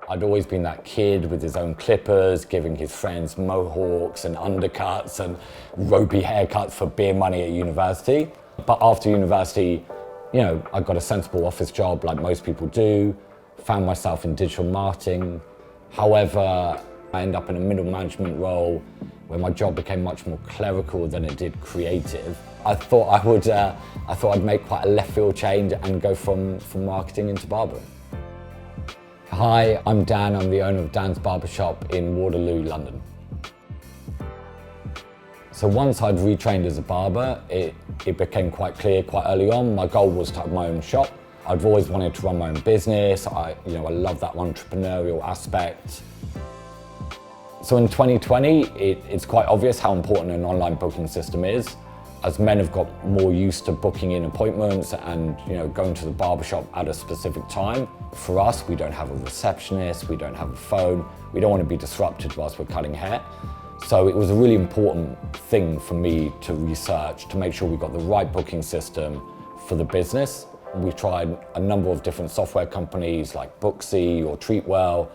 I'd always been that kid with his own clippers, giving his friends mohawks and undercuts and ropey haircuts for beer money at university. But after university, I got a sensible office job like most people do, found myself in digital marketing. However, I ended up in a middle management role where my job became much more clerical than it did creative. I thought I'd make quite a left field change and go from marketing into barbering. Hi, I'm Dan. I'm the owner of Dan's Barber Shop in Waterloo, London. So once I'd retrained as a barber, it became quite clear quite early on. My goal was to have my own shop. I've always wanted to run my own business. I love that entrepreneurial aspect. So in 2020, it's quite obvious how important an online booking system is. As men have got more used to booking in appointments and going to the barbershop at a specific time, for us, we don't have a receptionist, we don't have a phone, we don't want to be disrupted whilst we're cutting hair. So it was a really important thing for me to research to make sure we got the right booking system for the business. We tried a number of different software companies like Booksy or Treatwell,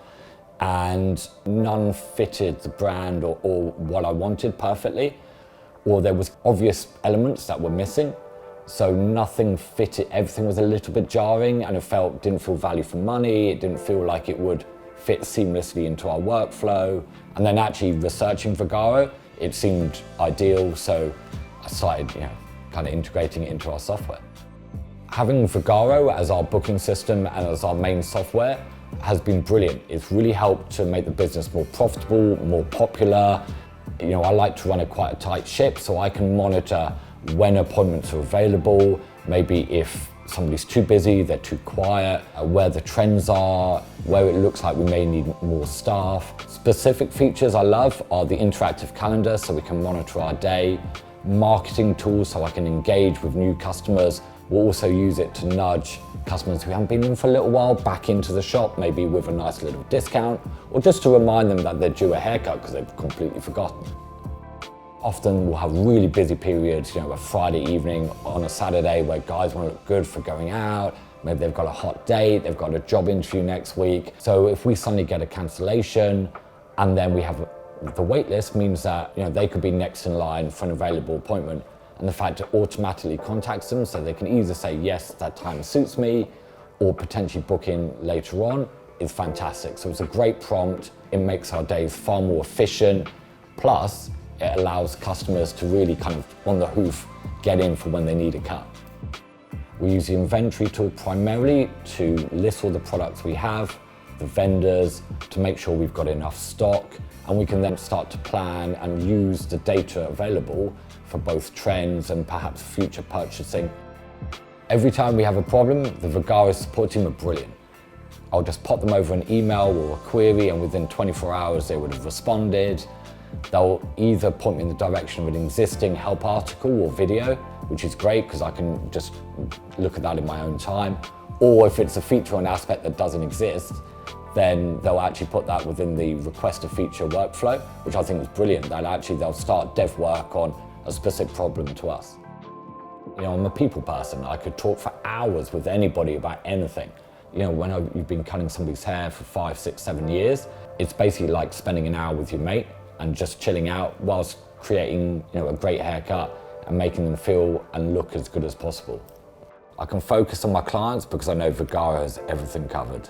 and none fitted the brand or what I wanted perfectly. Or there was obvious elements that were missing. So nothing fitted, everything was a little bit jarring and it didn't feel value for money, it didn't feel like it would fit seamlessly into our workflow. And then actually researching Vagaro, it seemed ideal, so I started kind of integrating it into our software. Having Vagaro as our booking system and as our main software has been brilliant. It's really helped to make the business more profitable, more popular. I like to run quite a tight ship, so I can monitor when appointments are available, maybe if somebody's too busy, they're too quiet, where the trends are, where it looks like we may need more staff. Specific features I love are the interactive calendar, so we can monitor our day, marketing tools so I can engage with new customers. We'll also use it to nudge customers who haven't been in for a little while back into the shop, maybe with a nice little discount, or just to remind them that they're due a haircut because they've completely forgotten. Often we'll have really busy periods, a Friday evening on a Saturday where guys want to look good for going out, maybe they've got a hot date, they've got a job interview next week. So if we suddenly get a cancellation and then we have the wait list, means that they could be next in line for an available appointment. And the fact it automatically contacts them so they can either say, yes, that time suits me, or potentially book in later on, is fantastic. So it's a great prompt. It makes our days far more efficient. Plus, it allows customers to really kind of on the hoof get in for when they need a cut. We use the inventory tool primarily to list all the products we have, the vendors, to make sure we've got enough stock, and we can then start to plan and use the data available for both trends and perhaps future purchasing. Every time we have a problem, the Vagaro support team are brilliant. I'll just pop them over an email or a query, and within 24 hours they would have responded. They'll either point me in the direction of an existing help article or video, which is great because I can just look at that in my own time. Or if it's a feature or an aspect that doesn't exist, then they'll actually put that within the request a feature workflow, which I think is brilliant. That actually they'll start dev work on a specific problem to us. I'm a people person. I could talk for hours with anybody about anything. When you've been cutting somebody's hair for 5, 6, 7 years, it's basically like spending an hour with your mate and just chilling out whilst creating a great haircut and making them feel and look as good as possible. I can focus on my clients because I know Vagaro has everything covered.